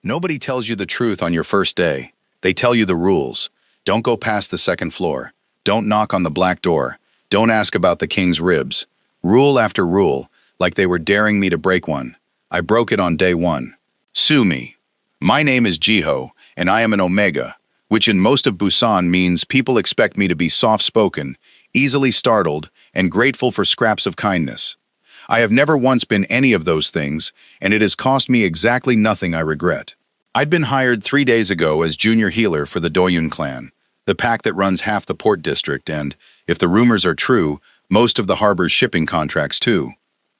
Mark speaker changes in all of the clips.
Speaker 1: Nobody tells you the truth on your first day. They tell you the rules. Don't go past the second floor. Don't knock on the black door. Don't ask about the king's ribs. Rule after rule, like they were daring me to break one. I broke it on day one. Sue me. My name is Jiho, and I am an Omega, which in most of Busan means people expect me to be soft-spoken, easily startled, and grateful for scraps of kindness. I have never once been any of those things, and it has cost me exactly nothing I regret. I'd been hired 3 days ago as junior healer for the Doyun clan, the pack that runs half the port district and, if the rumors are true, most of the harbor's shipping contracts too.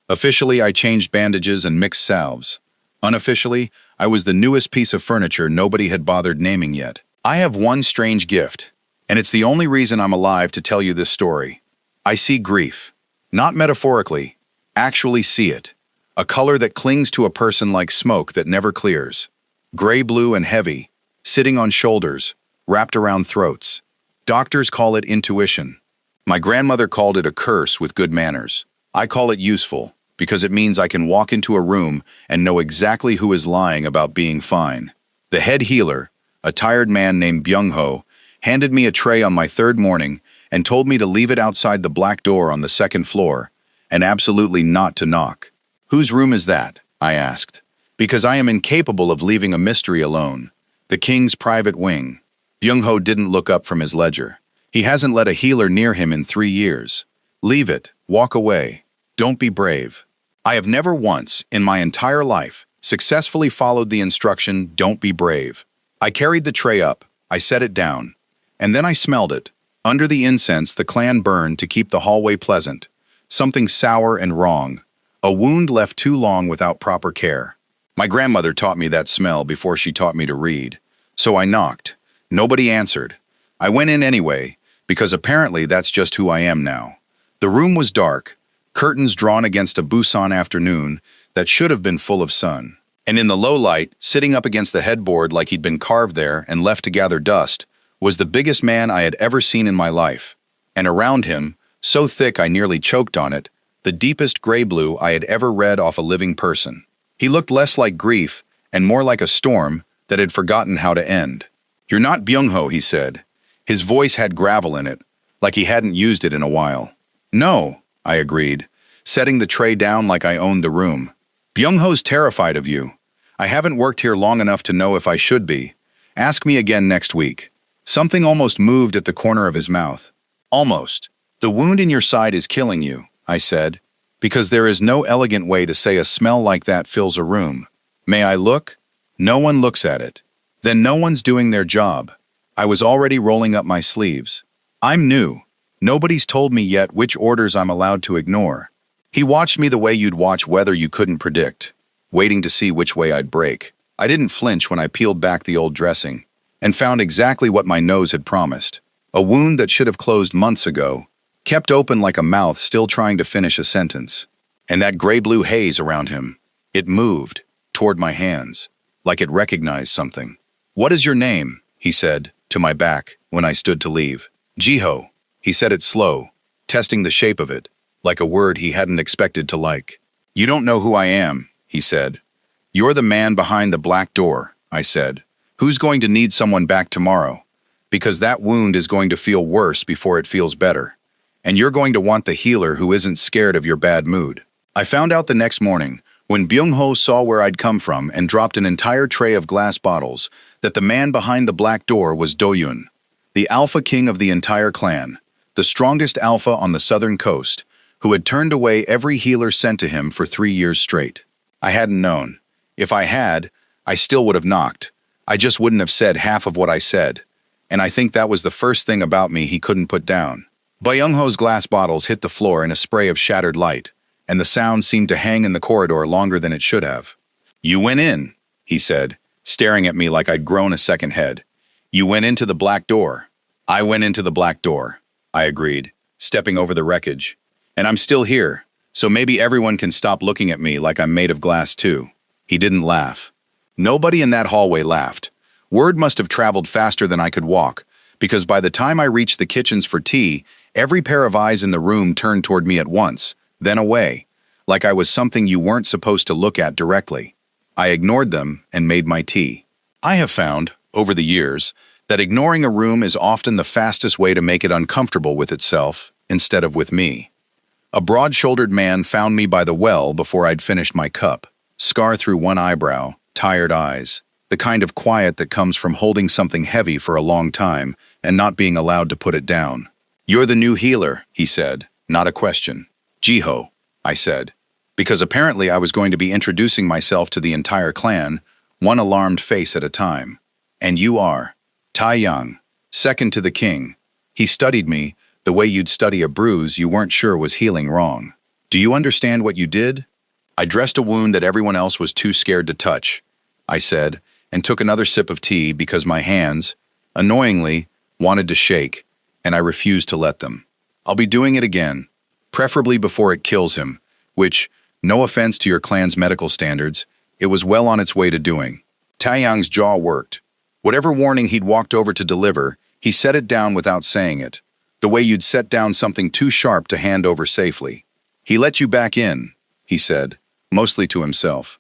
Speaker 1: Officially, I changed bandages and mixed salves. Unofficially, I was the newest piece of furniture nobody had bothered naming yet. I have one strange gift, and it's the only reason I'm alive to tell you this story. I see grief. Not metaphorically. Actually see it. A color that clings to a person like smoke that never clears. Gray-blue and heavy, sitting on shoulders, wrapped around throats. Doctors call it intuition. My grandmother called it a curse with good manners. I call it useful, because it means I can walk into a room and know exactly who is lying about being fine. The head healer, a tired man named Byung-ho, handed me a tray on my third morning and told me to leave it outside the black door on the second floor, and absolutely not to knock. Whose room is that? I asked. Because I am incapable of leaving a mystery alone. The king's private wing. Byung-ho didn't look up from his ledger. He hasn't let a healer near him in 3 years. Leave it. Walk away. Don't be brave. I have never once, in my entire life, successfully followed the instruction, don't be brave. I carried the tray up. I set it down. And then I smelled it. Under the incense the clan burned to keep the hallway pleasant. Something sour and wrong. A wound left too long without proper care. My grandmother taught me that smell before she taught me to read. So I knocked. Nobody answered. I went in anyway, because apparently that's just who I am now. The room was dark, curtains drawn against a Busan afternoon that should have been full of sun. And in the low light, sitting up against the headboard like he'd been carved there and left to gather dust, was the biggest man I had ever seen in my life. And around him, so thick I nearly choked on it, the deepest gray-blue I had ever read off a living person. He looked less like grief and more like a storm that had forgotten how to end. "You're not Byung-ho," he said. His voice had gravel in it, like he hadn't used it in a while. "No," I agreed, setting the tray down like I owned the room. "Byung-ho's terrified of you. I haven't worked here long enough to know if I should be. Ask me again next week." Something almost moved at the corner of his mouth. Almost. "The wound in your side is killing you," I said, because there is no elegant way to say a smell like that fills a room. "May I look?" No one looks at it. Then no one's doing their job. I was already rolling up my sleeves. I'm new. Nobody's told me yet which orders I'm allowed to ignore. He watched me the way you'd watch weather you couldn't predict, waiting to see which way I'd break. I didn't flinch when I peeled back the old dressing and found exactly what my nose had promised. A wound that should have closed months ago, kept open like a mouth still trying to finish a sentence. And that gray-blue haze around him, it moved toward my hands, like it recognized something. "What is your name?" he said, to my back, when I stood to leave. "Jiho." He said it slow, testing the shape of it, like a word he hadn't expected to like. "You don't know who I am," he said. "You're the man behind the black door," I said. "Who's going to need someone back tomorrow? Because that wound is going to feel worse before it feels better. And you're going to want the healer who isn't scared of your bad mood." I found out the next morning, when Byung-ho saw where I'd come from and dropped an entire tray of glass bottles, that the man behind the black door was Doyun, the alpha king of the entire clan, the strongest alpha on the southern coast, who had turned away every healer sent to him for 3 years straight. I hadn't known. If I had, I still would have knocked. I just wouldn't have said half of what I said. And I think that was the first thing about me he couldn't put down. Byung-ho's glass bottles hit the floor in a spray of shattered light, and the sound seemed to hang in the corridor longer than it should have. "You went in," he said, staring at me like I'd grown a second head. "You went into the black door." "I went into the black door," I agreed, stepping over the wreckage. "And I'm still here, so maybe everyone can stop looking at me like I'm made of glass too." He didn't laugh. Nobody in that hallway laughed. Word must have traveled faster than I could walk, because by the time I reached the kitchens for tea, every pair of eyes in the room turned toward me at once, then away, like I was something you weren't supposed to look at directly. I ignored them and made my tea. I have found, over the years, that ignoring a room is often the fastest way to make it uncomfortable with itself instead of with me. A broad-shouldered man found me by the well before I'd finished my cup, scar through one eyebrow, tired eyes, the kind of quiet that comes from holding something heavy for a long time and not being allowed to put it down. "You're the new healer," he said, not a question. "Jiho," I said, because apparently I was going to be introducing myself to the entire clan, one alarmed face at a time. "And you are Taiyang, second to the king." He studied me, the way you'd study a bruise you weren't sure was healing wrong. "Do you understand what you did?" "I dressed a wound that everyone else was too scared to touch," I said, and took another sip of tea because my hands, annoyingly, wanted to shake, and I refused to let them. "I'll be doing it again, preferably before it kills him," which, no offense to your clan's medical standards, it was well on its way to doing. Taiyang's jaw worked. Whatever warning he'd walked over to deliver, he set it down without saying it, the way you'd set down something too sharp to hand over safely. "He let you back in," he said, mostly to himself.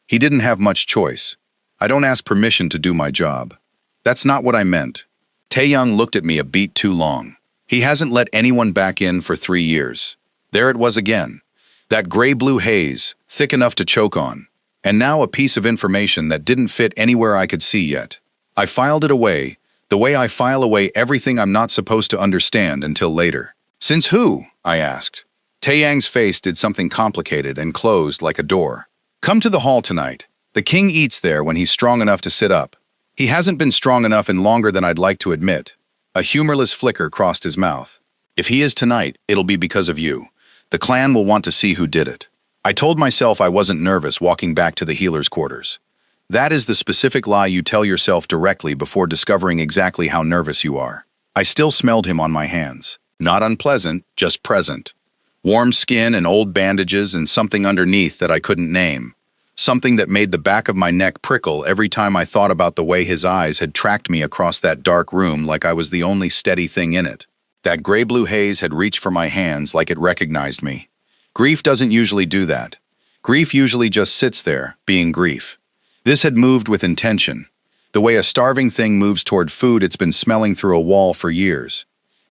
Speaker 1: "He didn't have much choice. I don't ask permission to do my job." "That's not what I meant." Taeyang looked at me a beat too long. "He hasn't let anyone back in for 3 years. There it was again. That gray-blue haze, thick enough to choke on. And now a piece of information that didn't fit anywhere I could see yet. I filed it away, the way I file away everything I'm not supposed to understand until later." "Since who?" I asked. Taeyang's face did something complicated and closed like a door. "Come to the hall tonight. The king eats there when he's strong enough to sit up. He hasn't been strong enough in longer than I'd like to admit." A humorless flicker crossed his mouth. "If he is tonight, it'll be because of you. The clan will want to see who did it." I told myself I wasn't nervous walking back to the healer's quarters. That is the specific lie you tell yourself directly before discovering exactly how nervous you are. I still smelled him on my hands. Not unpleasant, just present. Warm skin and old bandages and something underneath that I couldn't name. Something that made the back of my neck prickle every time I thought about the way his eyes had tracked me across that dark room like I was the only steady thing in it. That gray-blue haze had reached for my hands like it recognized me. Grief doesn't usually do that. Grief usually just sits there, being grief. This had moved with intention. The way a starving thing moves toward food it's been smelling through a wall for years.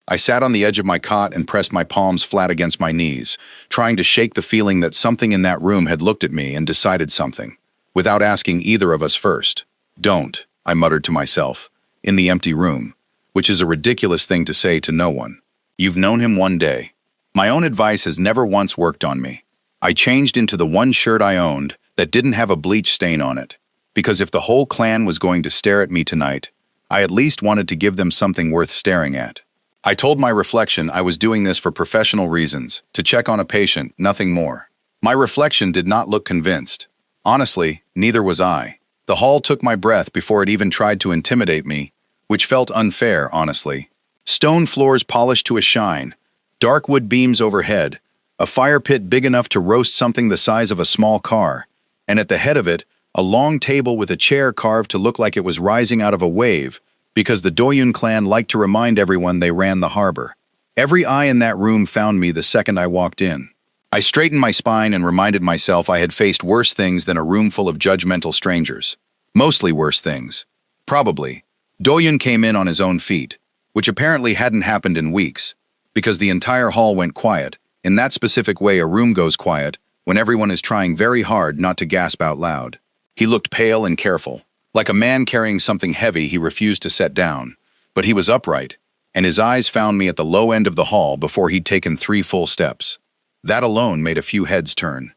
Speaker 1: I sat on the edge of my cot and pressed my palms flat against my knees, trying to shake the feeling that something in that room had looked at me and decided something, without asking either of us first. "Don't," I muttered to myself, in the empty room, which is a ridiculous thing to say to no one. "You've known him one day." My own advice has never once worked on me. I changed into the one shirt I owned that didn't have a bleach stain on it, because if the whole clan was going to stare at me tonight, I at least wanted to give them something worth staring at. I told my reflection I was doing this for professional reasons, to check on a patient, nothing more. My reflection did not look convinced. Honestly, neither was I. The hall took my breath before it even tried to intimidate me, which felt unfair, honestly. Stone floors polished to a shine, dark wood beams overhead, a fire pit big enough to roast something the size of a small car, and at the head of it, a long table with a chair carved to look like it was rising out of a wave, because the Doyun clan liked to remind everyone they ran the harbor. Every eye in that room found me the second I walked in. I straightened my spine and reminded myself I had faced worse things than a room full of judgmental strangers. Mostly worse things. Probably. Doyun came in on his own feet, which apparently hadn't happened in weeks, because the entire hall went quiet, in that specific way a room goes quiet when everyone is trying very hard not to gasp out loud. He looked pale and careful. Like a man carrying something heavy he refused to set down, but he was upright, and his eyes found me at the low end of the hall before he'd taken 3 full steps. That alone made a few heads turn.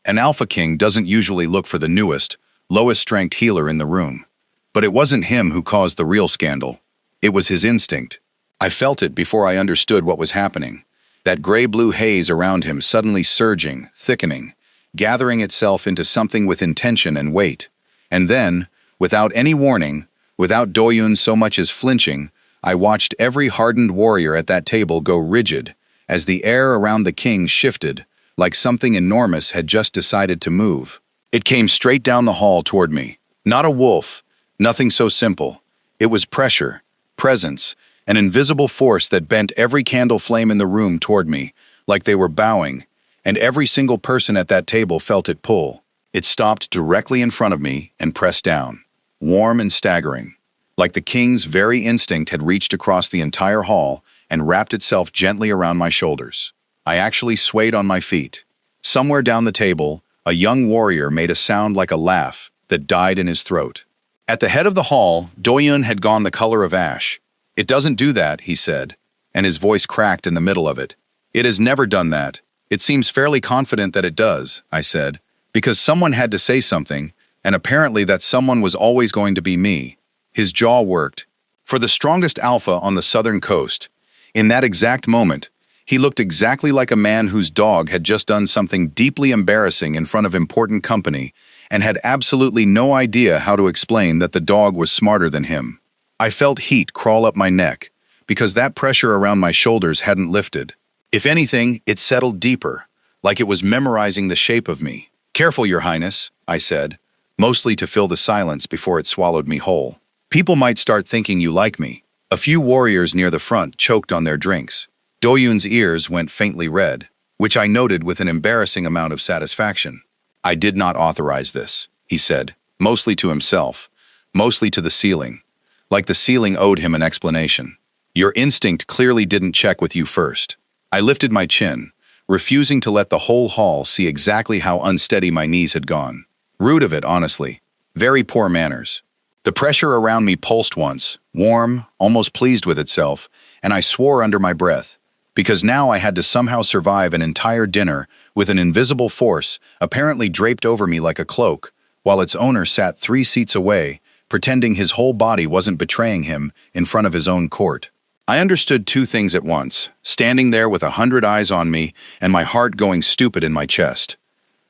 Speaker 1: An Alpha King doesn't usually look for the newest, lowest-strength healer in the room. But it wasn't him who caused the real scandal. It was his instinct. I felt it before I understood what was happening. That gray-blue haze around him suddenly surging, thickening, gathering itself into something with intention and weight. And then, without any warning, without Doyun so much as flinching, I watched every hardened warrior at that table go rigid as the air around the king shifted, like something enormous had just decided to move. It came straight down the hall toward me. Not a wolf, nothing so simple. It was pressure, presence, an invisible force that bent every candle flame in the room toward me, like they were bowing, and every single person at that table felt it pull. It stopped directly in front of me and pressed down, warm and staggering, like the king's very instinct had reached across the entire hall and wrapped itself gently around my shoulders. I actually swayed on my feet. Somewhere down the table, a young warrior made a sound like a laugh that died in his throat. At the head of the hall, Doyun had gone the color of ash. "It doesn't do that," he said, and his voice cracked in the middle of it. "It has never done that. It seems fairly confident that it does," I said, because someone had to say something, and apparently that someone was always going to be me. His jaw worked. For the strongest alpha on the southern coast, in that exact moment, he looked exactly like a man whose dog had just done something deeply embarrassing in front of important company and had absolutely no idea how to explain that the dog was smarter than him. I felt heat crawl up my neck because that pressure around my shoulders hadn't lifted. If anything, it settled deeper, like it was memorizing the shape of me. "Careful, Your Highness," I said, mostly to fill the silence before it swallowed me whole. "People might start thinking you like me." A few warriors near the front choked on their drinks. Doyun's ears went faintly red, which I noted with an embarrassing amount of satisfaction. "I did not authorize this," he said, mostly to himself, mostly to the ceiling, like the ceiling owed him an explanation. "Your instinct clearly didn't check with you first." I lifted my chin, refusing to let the whole hall see exactly how unsteady my knees had gone. Rude of it, honestly. Very poor manners. The pressure around me pulsed once, warm, almost pleased with itself, and I swore under my breath, because now I had to somehow survive an entire dinner with an invisible force apparently draped over me like a cloak, while its owner sat 3 seats away, pretending his whole body wasn't betraying him in front of his own court. I understood 2 things at once, standing there with 100 eyes on me and my heart going stupid in my chest.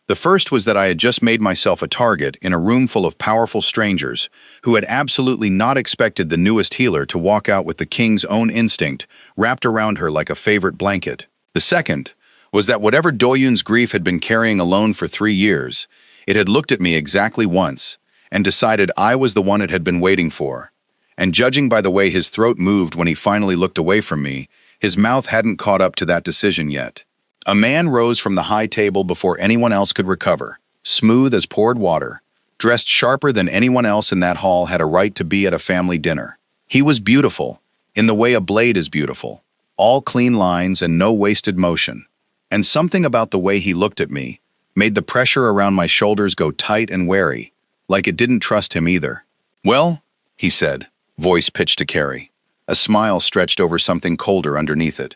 Speaker 1: The first was that I had just made myself a target in a room full of powerful strangers who had absolutely not expected the newest healer to walk out with the king's own instinct wrapped around her like a favorite blanket. The second was that whatever Doyun's grief had been carrying alone for 3 years, it had looked at me exactly once and decided I was the one it had been waiting for. And judging by the way his throat moved when he finally looked away from me, his mouth hadn't caught up to that decision yet. A man rose from the high table before anyone else could recover, smooth as poured water, dressed sharper than anyone else in that hall had a right to be at a family dinner. He was beautiful, in the way a blade is beautiful, all clean lines and no wasted motion. And something about the way he looked at me made the pressure around my shoulders go tight and wary, like it didn't trust him either. "Well," he said, voice pitched to Carrie. A smile stretched over something colder underneath it.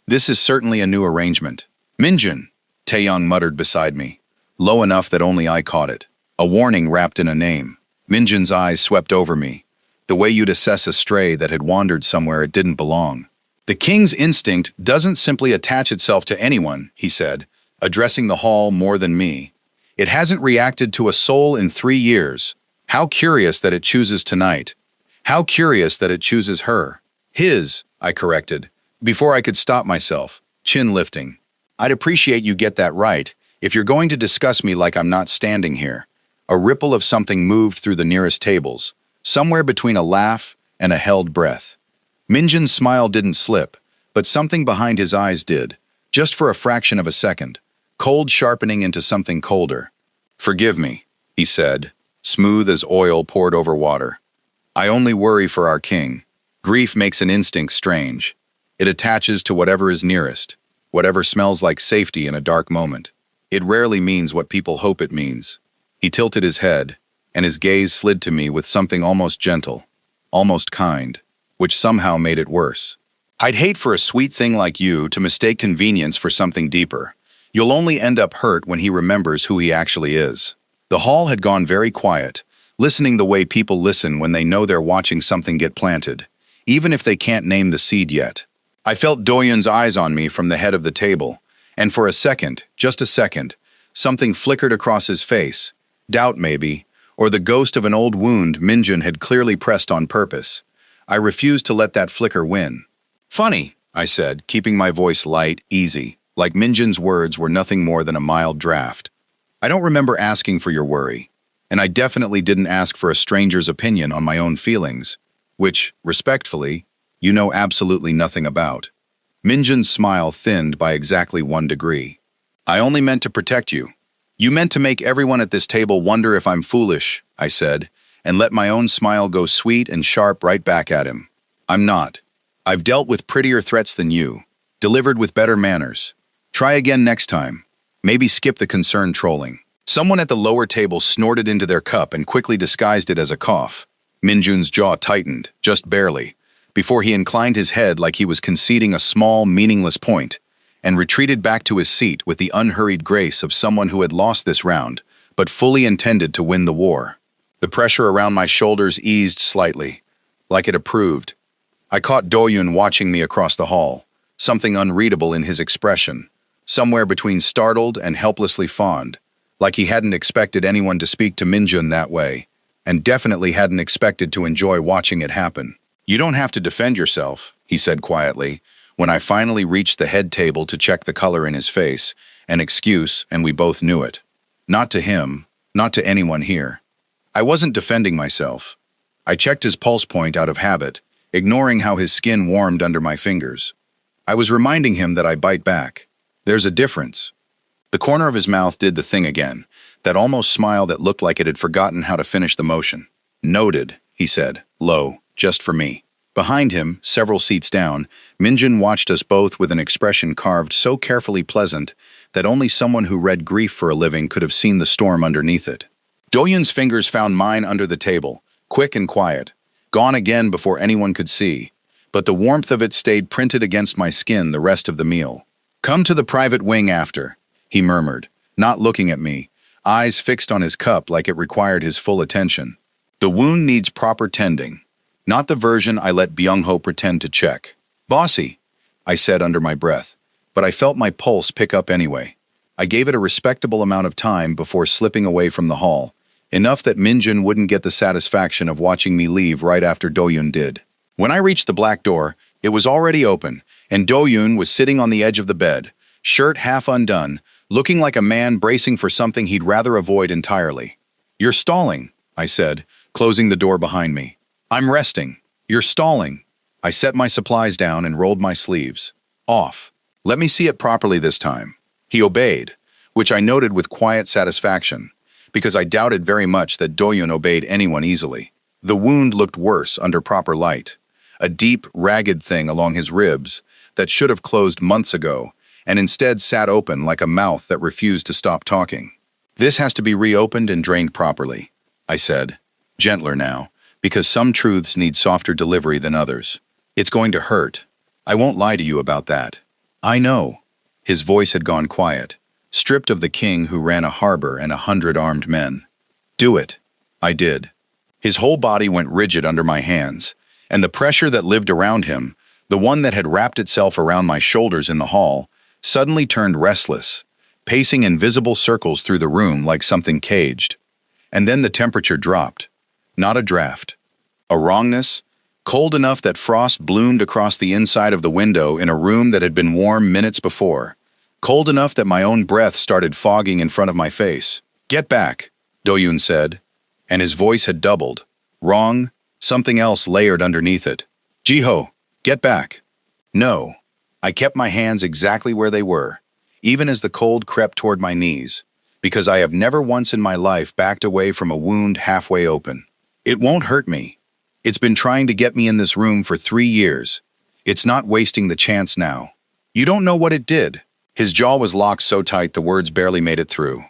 Speaker 1: "This is certainly a new arrangement." "Minjun," Taeyong muttered beside me, low enough that only I caught it. A warning wrapped in a name. Minjun's eyes swept over me, the way you'd assess a stray that had wandered somewhere it didn't belong. "The king's instinct doesn't simply attach itself to anyone," he said, addressing the hall more than me. "It hasn't reacted to a soul in 3 years. How curious that it chooses tonight. How curious that it chooses her." "His," I corrected, before I could stop myself, chin lifting. "I'd appreciate you get that right, if you're going to discuss me like I'm not standing here." A ripple of something moved through the nearest tables, somewhere between a laugh and a held breath. Minjun's smile didn't slip, but something behind his eyes did, just for a fraction of a second, cold sharpening into something colder. "Forgive me," he said, smooth as oil poured over water. "I only worry for our king. Grief makes an instinct strange. It attaches to whatever is nearest, whatever smells like safety in a dark moment. It rarely means what people hope it means." He tilted his head, and his gaze slid to me with something almost gentle, almost kind, which somehow made it worse. "I'd hate for a sweet thing like you to mistake convenience for something deeper. You'll only end up hurt when he remembers who he actually is." The hall had gone very quiet, listening the way people listen when they know they're watching something get planted, even if they can't name the seed yet. I felt Doyun's eyes on me from the head of the table, and for a second, just a second, something flickered across his face. Doubt maybe, or the ghost of an old wound Minjun had clearly pressed on purpose. I refused to let that flicker win. "Funny," I said, keeping my voice light, easy, like Minjun's words were nothing more than a mild draft. "I don't remember asking for your worry, and I definitely didn't ask for a stranger's opinion on my own feelings, which, respectfully, you know absolutely nothing about." Minjun's smile thinned by exactly 1 degree. "I only meant to protect you. You meant to make everyone at this table wonder if I'm foolish, I said, and let my own smile go sweet and sharp right back at him. I'm not. I've dealt with prettier threats than you, delivered with better manners. Try again next time. Maybe skip the concerned trolling. Someone at the lower table snorted into their cup and quickly disguised it as a cough. Minjun's jaw tightened, just barely, before he inclined his head like he was conceding a small, meaningless point, and retreated back to his seat with the unhurried grace of someone who had lost this round, but fully intended to win the war. The pressure around my shoulders eased slightly, like it approved. I caught Doyun watching me across the hall, something unreadable in his expression, somewhere between startled and helplessly fond, like he hadn't expected anyone to speak to Minjun that way, and definitely hadn't expected to enjoy watching it happen. You don't have to defend yourself, he said quietly, when I finally reached the head table to check the color in his face, an excuse, and we both knew it. Not to him, not to anyone here. I wasn't defending myself. I checked his pulse point out of habit, ignoring how his skin warmed under my fingers. I was reminding him that I bite back. There's a difference. The corner of his mouth did the thing again, that almost smile that looked like it had forgotten how to finish the motion. Noted, he said, low, just for me. Behind him, several seats down, Minjun watched us both with an expression carved so carefully pleasant that only someone who read grief for a living could have seen the storm underneath it. Doyun's fingers found mine under the table, quick and quiet, gone again before anyone could see, but the warmth of it stayed printed against my skin the rest of the meal. Come to the private wing after, he murmured, not looking at me, eyes fixed on his cup like it required his full attention. The wound needs proper tending, not the version I let Byung-ho pretend to check. Bossy, I said under my breath, but I felt my pulse pick up anyway. I gave it a respectable amount of time before slipping away from the hall, enough that Minjun wouldn't get the satisfaction of watching me leave right after Doyun did. When I reached the black door, it was already open, and Doyun was sitting on the edge of the bed, shirt half undone, looking like a man bracing for something he'd rather avoid entirely. You're stalling, I said, closing the door behind me. I'm resting. You're stalling. I set my supplies down and rolled my sleeves. Off. Let me see it properly this time. He obeyed, which I noted with quiet satisfaction, because I doubted very much that Doyun obeyed anyone easily. The wound looked worse under proper light, a deep, ragged thing along his ribs that should have closed months ago, and instead sat open like a mouth that refused to stop talking. This has to be reopened and drained properly, I said, gentler now, because some truths need softer delivery than others. It's going to hurt. I won't lie to you about that. I know. His voice had gone quiet, stripped of the king who ran a harbor and 100 armed men. Do it. I did. His whole body went rigid under my hands, and the pressure that lived around him, the one that had wrapped itself around my shoulders in the hall, suddenly turned restless, pacing invisible circles through the room like something caged. And then the temperature dropped. Not a draft. A wrongness, cold enough that frost bloomed across the inside of the window in a room that had been warm minutes before. Cold enough that my own breath started fogging in front of my face. Get back, Doyun said, and his voice had doubled. Wrong, something else layered underneath it. Jiho, get back. No. I kept my hands exactly where they were, even as the cold crept toward my knees, because I have never once in my life backed away from a wound halfway open. It won't hurt me. It's been trying to get me in this room for 3 years. It's not wasting the chance now. You don't know what it did. His jaw was locked so tight the words barely made it through.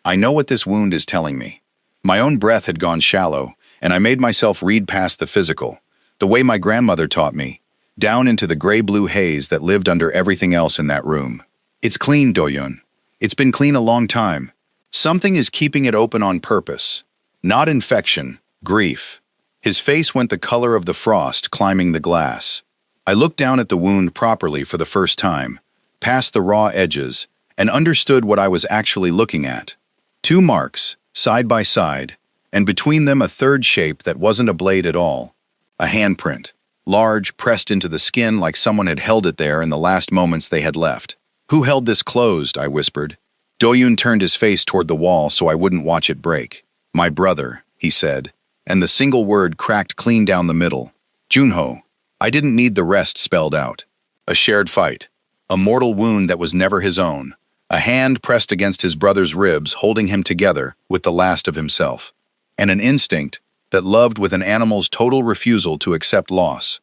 Speaker 1: I know what this wound is telling me. My own breath had gone shallow, and I made myself read past the physical, the way my grandmother taught me, down into the gray-blue haze that lived under everything else in that room. It's clean, Doyun. It's been clean a long time. Something is keeping it open on purpose. Not infection, grief. His face went the color of the frost climbing the glass. I looked down at the wound properly for the first time, past the raw edges, and understood what I was actually looking at. 2 marks, side by side, and between them a third shape that wasn't a blade at all. A handprint, large, pressed into the skin like someone had held it there in the last moments they had left. Who held this closed? I whispered. Doyun turned his face toward the wall so I wouldn't watch it break. My brother, he said, and the single word cracked clean down the middle. Junho. I didn't need the rest spelled out. A shared fight. A mortal wound that was never his own. a hand pressed against his brother's ribs, holding him together with the last of himself, and an instinct that loved with an animal's total refusal to accept loss,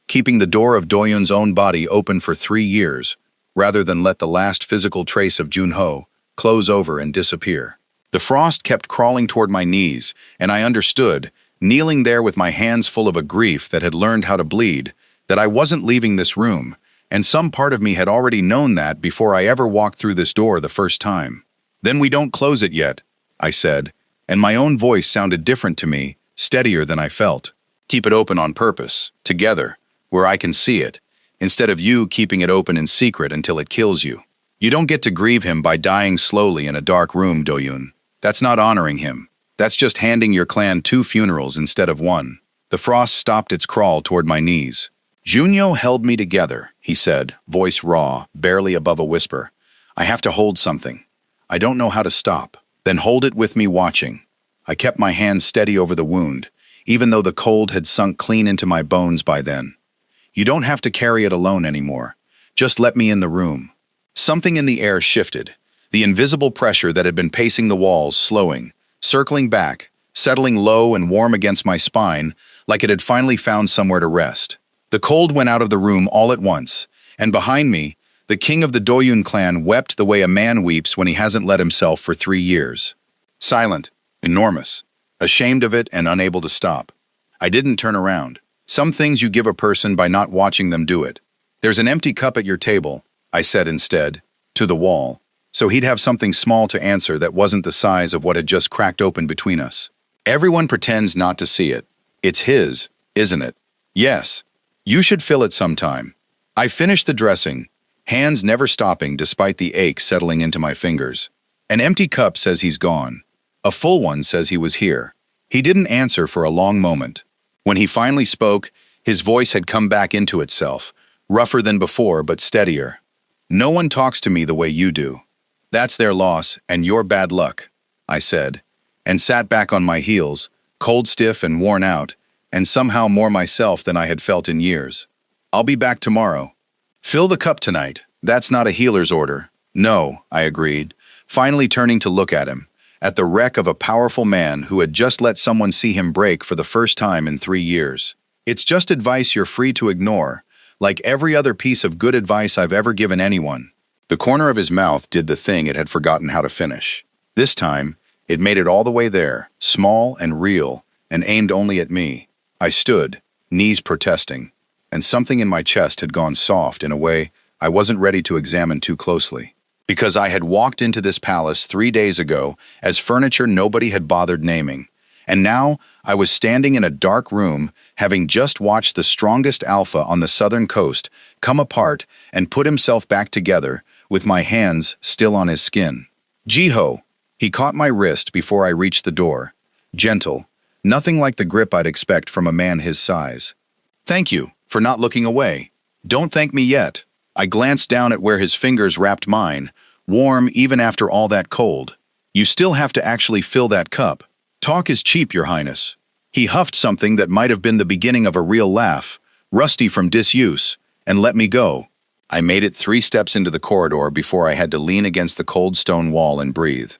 Speaker 1: keeping the door of Doyun's own body open for 3 years, rather than let the last physical trace of Junho close over and disappear. The frost kept crawling toward my knees, and I understood, kneeling there with my hands full of a grief that had learned how to bleed, that I wasn't leaving this room, and some part of me had already known that before I ever walked through this door the first time. "Then we don't close it yet," I said, and my own voice sounded different to me, steadier than I felt. "Keep it open on purpose, together, where I can see it, instead of you keeping it open in secret until it kills you. You don't get to grieve him by dying slowly in a dark room, Doyun. That's not honoring him. That's just handing your clan 2 funerals instead of 1. The frost stopped its crawl toward my knees. "Junho held me together," he said, voice raw, barely above a whisper. "I have to hold something. I don't know how to stop. Then hold it with me watching." I kept my hand steady over the wound, even though the cold had sunk clean into my bones by then. "You don't have to carry it alone anymore. Just let me in the room." Something in the air shifted, the invisible pressure that had been pacing the walls slowing, circling back, settling low and warm against my spine like it had finally found somewhere to rest. The cold went out of the room all at once, and behind me, the king of the Doyun clan wept the way a man weeps when he hasn't let himself for 3 years. Silent, enormous, ashamed of it and unable to stop. I didn't turn around. Some things you give a person by not watching them do it. "There's an empty cup at your table," I said instead, to the wall, so he'd have something small to answer that wasn't the size of what had just cracked open between us. "Everyone pretends not to see it. It's his, isn't it?" "Yes. You should fill it sometime." I finished the dressing, hands never stopping despite the ache settling into my fingers. An empty cup says he's gone. A full one says he was here. He didn't answer for a long moment. When he finally spoke, his voice had come back into itself, rougher than before but steadier. "No one talks to me the way you do. That's their loss and your bad luck," I said, and sat back on my heels, cold stiff and worn out, and somehow more myself than I had felt in years. "I'll be back tomorrow." "Fill the cup tonight. That's not a healer's order." "No," I agreed, finally turning to look at him, at the wreck of a powerful man who had just let someone see him break for the first time in 3 years. "It's just advice you're free to ignore, like every other piece of good advice I've ever given anyone." The corner of his mouth did the thing it had forgotten how to finish. This time, it made it all the way there, small and real, and aimed only at me. I stood, knees protesting, and something in my chest had gone soft in a way I wasn't ready to examine too closely. Because I had walked into this palace 3 days ago as furniture nobody had bothered naming, and now I was standing in a dark room having just watched the strongest alpha on the southern coast come apart and put himself back together with my hands still on his skin. "Jiho!" He caught my wrist before I reached the door. Gentle, nothing like the grip I'd expect from a man his size. "Thank you for not looking away. Don't thank me yet." I glanced down at where his fingers wrapped mine, warm even after all that cold. "You still have to actually fill that cup. Talk is cheap, Your Highness." He huffed something that might have been the beginning of a real laugh, rusty from disuse, and let me go. I made it 3 steps into the corridor before I had to lean against the cold stone wall and breathe,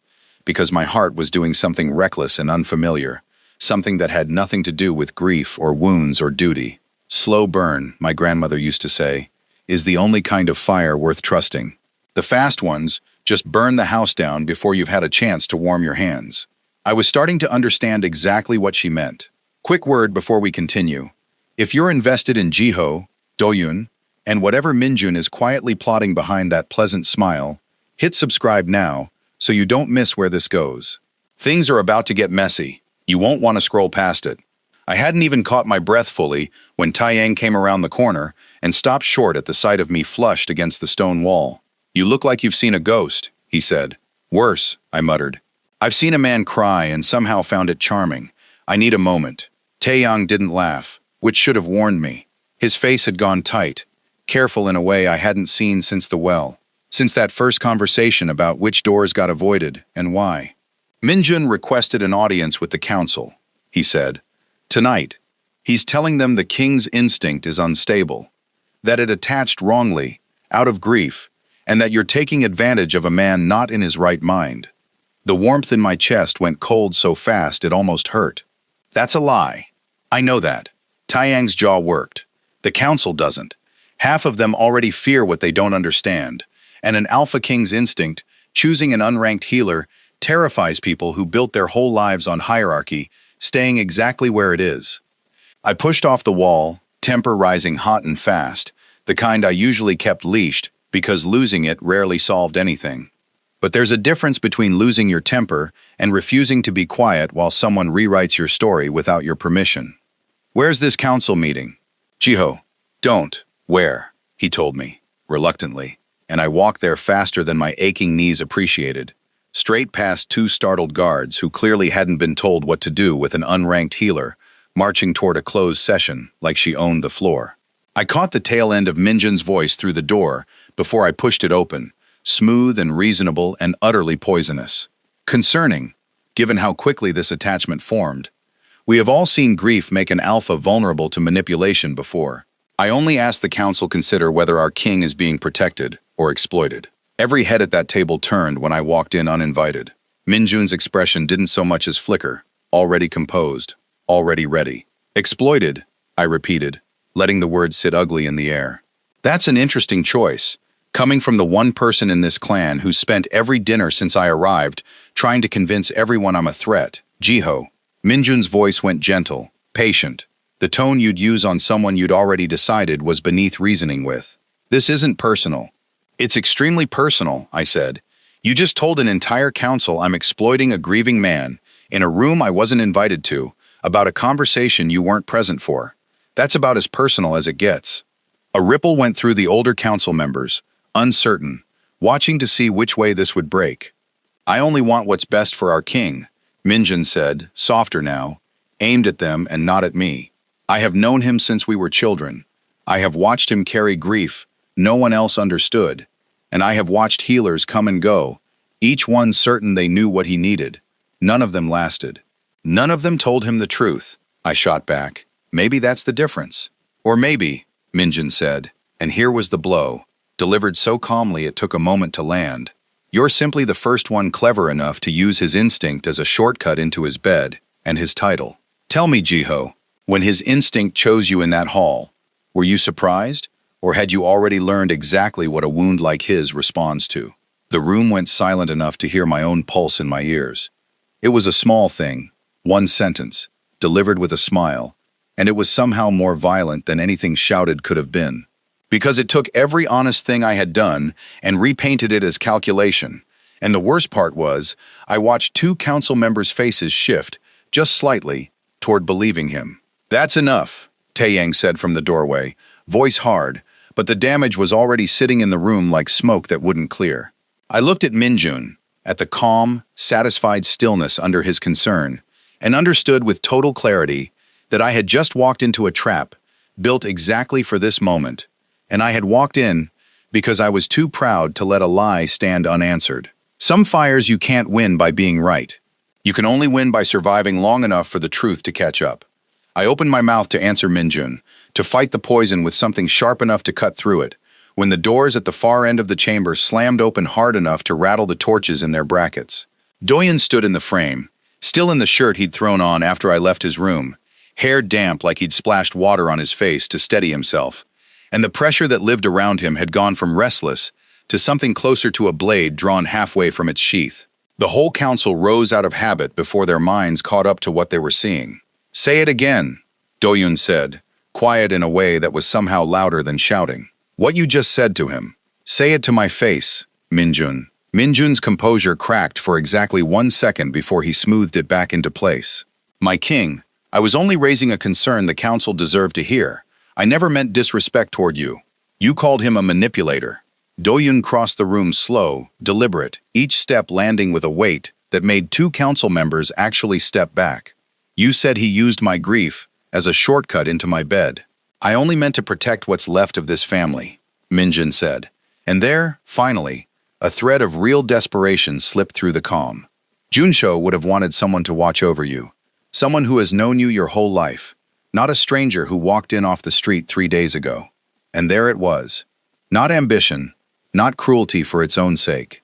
Speaker 1: because my heart was doing something reckless and unfamiliar, something that had nothing to do with grief or wounds or duty. "Slow burn," my grandmother used to say, is the only kind of fire worth trusting. The fast ones just burn the house down before you've had a chance to warm your hands. I was starting to understand exactly what she meant. Quick word before we continue. If you're invested in Jiho, Doyun, and whatever Minjun is quietly plotting behind that pleasant smile, hit subscribe now so you don't miss where this goes. Things are about to get messy. You won't want to scroll past it. I hadn't even caught my breath fully when Taiyang came around the corner and stopped short at the sight of me flushed against the stone wall. "You look like you've seen a ghost," he said. "Worse," I muttered. "I've seen a man cry and somehow found it charming. I need a moment." Taeyang didn't laugh, which should have warned me. His face had gone tight, careful in a way I hadn't seen since the well, since that first conversation about which doors got avoided and why. "Minjun requested an audience with the council," he said. "Tonight, he's telling them the king's instinct is unstable, that it attached wrongly, out of grief, and that you're taking advantage of a man not in his right mind. The warmth in my chest went cold so fast it almost hurt. That's a lie. I know that. Taiyang's jaw worked. The council doesn't. Half of them already fear what they don't understand, and an Alpha King's instinct, choosing an unranked healer, terrifies people who built their whole lives on hierarchy, staying exactly where it is. I pushed off the wall, temper rising hot and fast, the kind I usually kept leashed because losing it rarely solved anything. But there's a difference between losing your temper and refusing to be quiet while someone rewrites your story without your permission. Where's this council meeting? Jiho, don't. Where? He told me, reluctantly, and I walked there faster than my aching knees appreciated, straight past two startled guards who clearly hadn't been told what to do with an unranked healer, marching toward a closed session like she owned the floor. I caught the tail end of Minjun's voice through the door before I pushed it open, smooth and reasonable and utterly poisonous. Concerning, given how quickly this attachment formed. We have all seen grief make an alpha vulnerable to manipulation before. I only ask the council consider whether our king is being protected or exploited. Every head at that table turned when I walked in uninvited. Minjun's expression didn't so much as flicker, already composed, already ready. Exploited, I repeated, letting the word sit ugly in the air. That's an interesting choice, coming from the one person in this clan who spent every dinner since I arrived trying to convince everyone I'm a threat. Jiho. Minjun's voice went gentle, patient. The tone you'd use on someone you'd already decided was beneath reasoning with. This isn't personal. It's extremely personal, I said. You just told an entire council I'm exploiting a grieving man, in a room I wasn't invited to, about a conversation you weren't present for. That's about as personal as it gets. A ripple went through the older council members, uncertain, watching to see which way this would break. I only want what's best for our king, Minjun said, softer now, aimed at them and not at me. I have known him since we were children. I have watched him carry grief no one else understood, and I have watched healers come and go, each one certain they knew what he needed. None of them lasted. None of them told him the truth, I shot back. Maybe that's the difference. Or maybe, Minjun said, and here was the blow, delivered so calmly it took a moment to land. You're simply the first one clever enough to use his instinct as a shortcut into his bed and his title. Tell me, Jiho, when his instinct chose you in that hall, were you surprised? Or had you already learned exactly what a wound like his responds to? The room went silent enough to hear my own pulse in my ears. It was a small thing, one sentence, delivered with a smile, and it was somehow more violent than anything shouted could have been. Because it took every honest thing I had done and repainted it as calculation. And the worst part was, I watched two council members' faces shift, just slightly, toward believing him. That's enough, Taiyang said from the doorway, voice hard, but the damage was already sitting in the room like smoke that wouldn't clear. I looked at Minjun, at the calm, satisfied stillness under his concern, and understood with total clarity that I had just walked into a trap, built exactly for this moment, and I had walked in because I was too proud to let a lie stand unanswered. Some fires you can't win by being right. You can only win by surviving long enough for the truth to catch up. I opened my mouth to answer Minjun, to fight the poison with something sharp enough to cut through it, when the doors at the far end of the chamber slammed open hard enough to rattle the torches in their brackets. Doyen stood in the frame, still in the shirt he'd thrown on after I left his room, hair damp like he'd splashed water on his face to steady himself, and the pressure that lived around him had gone from restless to something closer to a blade drawn halfway from its sheath. The whole council rose out of habit before their minds caught up to what they were seeing. Say it again, Doyun said, quiet in a way that was somehow louder than shouting. What you just said to him. Say it to my face, Minjun. Minjun's composure cracked for exactly 1 second before he smoothed it back into place. My king, I was only raising a concern the council deserved to hear. I never meant disrespect toward you. You called him a manipulator. Doyun crossed the room slow, deliberate, each step landing with a weight that made two council members actually step back. You said he used my grief as a shortcut into my bed. I only meant to protect what's left of this family, Minjun said. And there, finally, a thread of real desperation slipped through the calm. Junsho would have wanted someone to watch over you. Someone who has known you your whole life. Not a stranger who walked in off the street 3 days ago. And there it was. Not ambition, not cruelty for its own sake.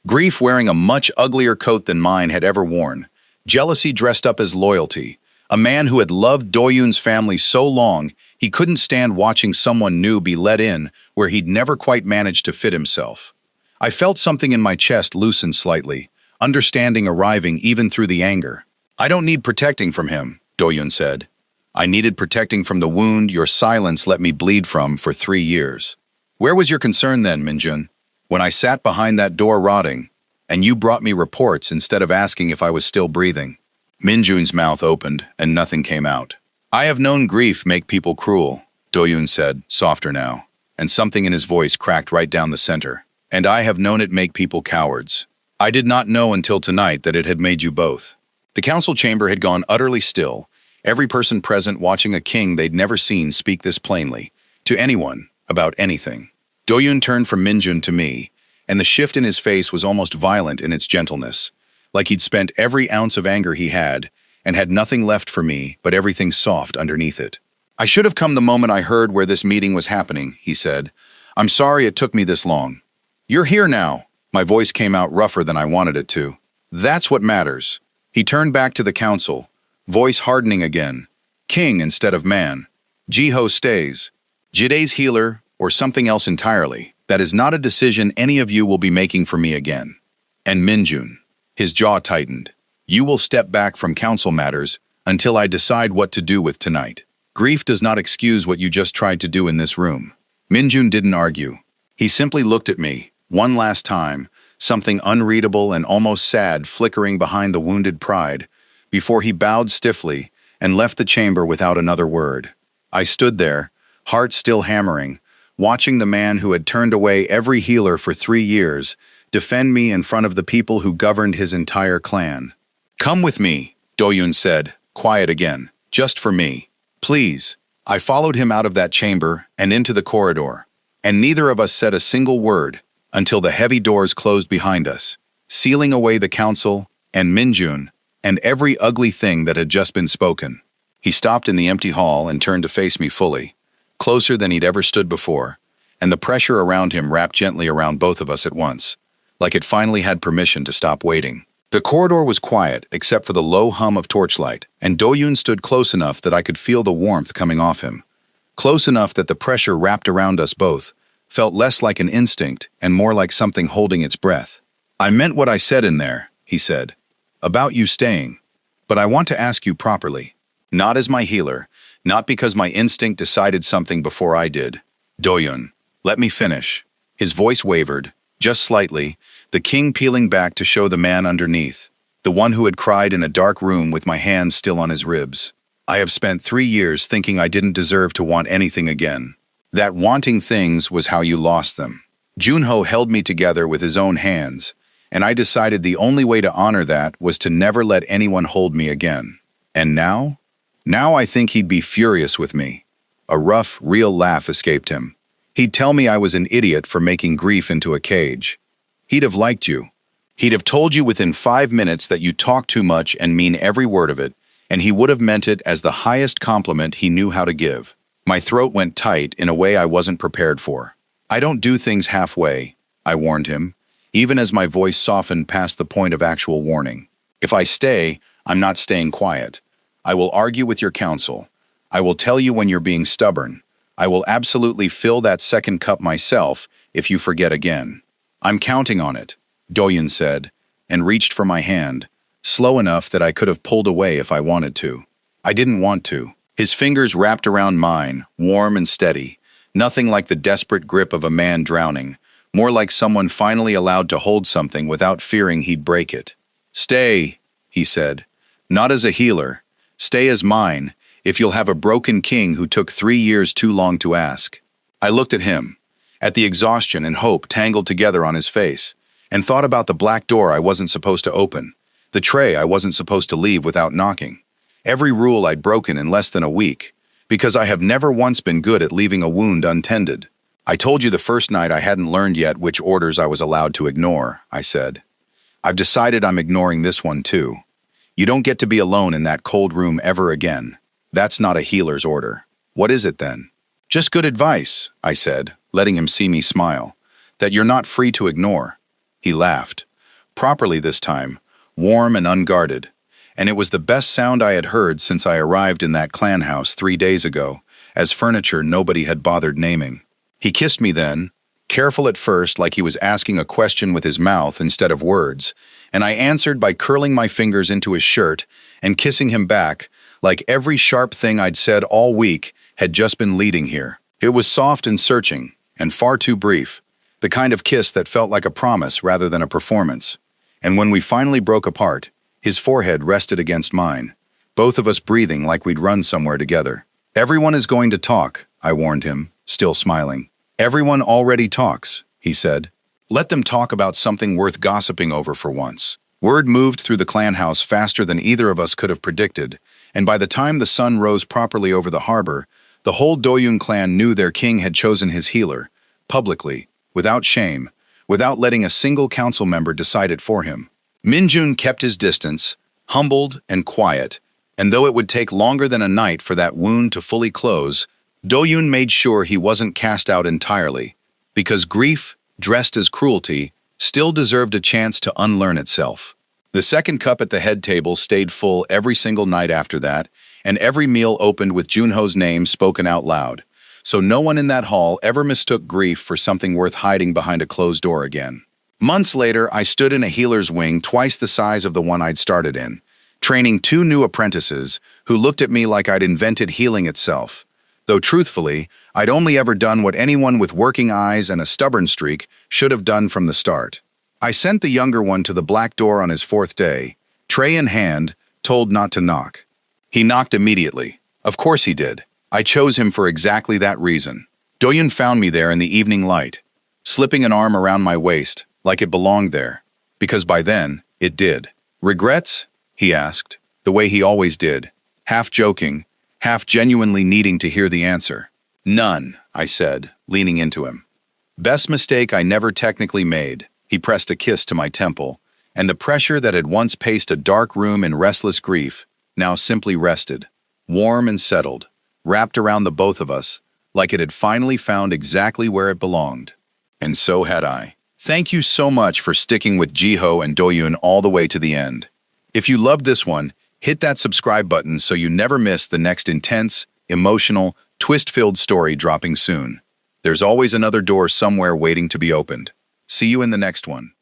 Speaker 1: Grief wearing a much uglier coat than mine had ever worn, jealousy dressed up as loyalty, a man who had loved Doyun's family so long he couldn't stand watching someone new be let in where he'd never quite managed to fit himself. I felt something in my chest loosen slightly, understanding arriving even through the anger. "I don't need protecting from him," Doyun said. "I needed protecting from the wound your silence let me bleed from for 3 years." "Where was your concern then, Minjun? When I sat behind that door rotting, and you brought me reports instead of asking if I was still breathing?" Minjun's mouth opened, and nothing came out. "I have known grief make people cruel," Doyun said, softer now, and something in his voice cracked right down the center. "And I have known it make people cowards. I did not know until tonight that it had made you both." The council chamber had gone utterly still, every person present watching a king they'd never seen speak this plainly, to anyone, about anything. Doyun turned from Minjun to me, and the shift in his face was almost violent in its gentleness, like he'd spent every ounce of anger he had, and had nothing left for me but everything soft underneath it. "I should have come the moment I heard where this meeting was happening," he said. "I'm sorry it took me this long." "You're here now." My voice came out rougher than I wanted it to. "That's what matters." He turned back to the council, voice hardening again. "King instead of man. Jiho stays. Jide's healer, or something else entirely. That is not a decision any of you will be making for me again. And Minjun." His jaw tightened. "You will step back from council matters until I decide what to do with tonight. Grief does not excuse what you just tried to do in this room." Minjun didn't argue. He simply looked at me, one last time, something unreadable and almost sad flickering behind the wounded pride, before he bowed stiffly and left the chamber without another word. I stood there, heart still hammering, watching the man who had turned away every healer for 3 years defend me in front of the people who governed his entire clan. "Come with me," Doyun said, quiet again, "just for me. Please." I followed him out of that chamber and into the corridor, and neither of us said a single word until the heavy doors closed behind us, sealing away the council and Minjun and every ugly thing that had just been spoken. He stopped in the empty hall and turned to face me fully, closer than he'd ever stood before, and the pressure around him wrapped gently around both of us at once, like it finally had permission to stop waiting. The corridor was quiet except for the low hum of torchlight, and Doyun stood close enough that I could feel the warmth coming off him, close enough that the pressure wrapped around us both felt less like an instinct and more like something holding its breath. "I meant what I said in there," he said, "about you staying. But I want to ask you properly. Not as my healer, not because my instinct decided something before I did. Doyun, let me finish." His voice wavered, just slightly, the king peeling back to show the man underneath, the one who had cried in a dark room with my hands still on his ribs. "I have spent 3 years thinking I didn't deserve to want anything again. That wanting things was how you lost them. Junho held me together with his own hands, and I decided the only way to honor that was to never let anyone hold me again. And now? Now I think he'd be furious with me." A rough, real laugh escaped him. "He'd tell me I was an idiot for making grief into a cage. He'd have liked you. He'd have told you within 5 minutes that you talk too much and mean every word of it, and he would have meant it as the highest compliment he knew how to give." My throat went tight in a way I wasn't prepared for. "I don't do things halfway," I warned him, even as my voice softened past the point of actual warning. "If I stay, I'm not staying quiet. I will argue with your council. I will tell you when you're being stubborn. I will absolutely fill that second cup myself if you forget again." "I'm counting on it," Doyun said, and reached for my hand, slow enough that I could have pulled away if I wanted to. I didn't want to. His fingers wrapped around mine, warm and steady, nothing like the desperate grip of a man drowning, more like someone finally allowed to hold something without fearing he'd break it. "Stay," he said, "not as a healer. Stay as mine, if you'll have a broken king who took 3 years too long to ask." I looked at him, at the exhaustion and hope tangled together on his face, and thought about the black door I wasn't supposed to open, the tray I wasn't supposed to leave without knocking, every rule I'd broken in less than a week, because I have never once been good at leaving a wound untended. "I told you the first night I hadn't learned yet which orders I was allowed to ignore," I said. "I've decided I'm ignoring this one too. You don't get to be alone in that cold room ever again. That's not a healer's order. What is it then?" "Just good advice," I said, letting him see me smile. that you're not free to ignore. He laughed. Properly this time, warm and unguarded. And it was the best sound I had heard since I arrived in that clan house 3 days ago, as furniture nobody had bothered naming. He kissed me then, careful at first like he was asking a question with his mouth instead of words, and I answered by curling my fingers into his shirt and kissing him back, like every sharp thing I'd said all week had just been leading here. It was soft and searching, and far too brief, the kind of kiss that felt like a promise rather than a performance. And when we finally broke apart, his forehead rested against mine, both of us breathing like we'd run somewhere together. "Everyone is going to talk," I warned him, still smiling. "Everyone already talks," he said. "Let them talk about something worth gossiping over for once." Word moved through the clan house faster than either of us could have predicted, and by the time the sun rose properly over the harbor, the whole Doyun clan knew their king had chosen his healer, publicly, without shame, without letting a single council member decide it for him. Minjun kept his distance, humbled and quiet, and though it would take longer than a night for that wound to fully close, Doyun made sure he wasn't cast out entirely, because grief, dressed as cruelty, still deserved a chance to unlearn itself. The second cup at the head table stayed full every single night after that, and every meal opened with Junho's name spoken out loud, so no one in that hall ever mistook grief for something worth hiding behind a closed door again. Months later, I stood in a healer's wing twice the size of the one I'd started in, training 2 new apprentices who looked at me like I'd invented healing itself, though truthfully, I'd only ever done what anyone with working eyes and a stubborn streak should have done from the start. I sent the younger one to the black door on his 4th day, tray in hand, told not to knock. He knocked immediately. Of course he did. I chose him for exactly that reason. Doyun found me there in the evening light, slipping an arm around my waist, like it belonged there, because by then, it did. "Regrets?" he asked, the way he always did, half joking, half genuinely needing to hear the answer. "None," I said, leaning into him. "Best mistake I never technically made." He pressed a kiss to my temple, and the pressure that had once paced a dark room in restless grief now simply rested, warm and settled, wrapped around the both of us, like it had finally found exactly where it belonged. And so had I. Thank you so much for sticking with Jiho and Doyun all the way to the end. If you loved this one, hit that subscribe button so you never miss the next intense, emotional, twist-filled story dropping soon. There's always another door somewhere waiting to be opened. See you in the next one.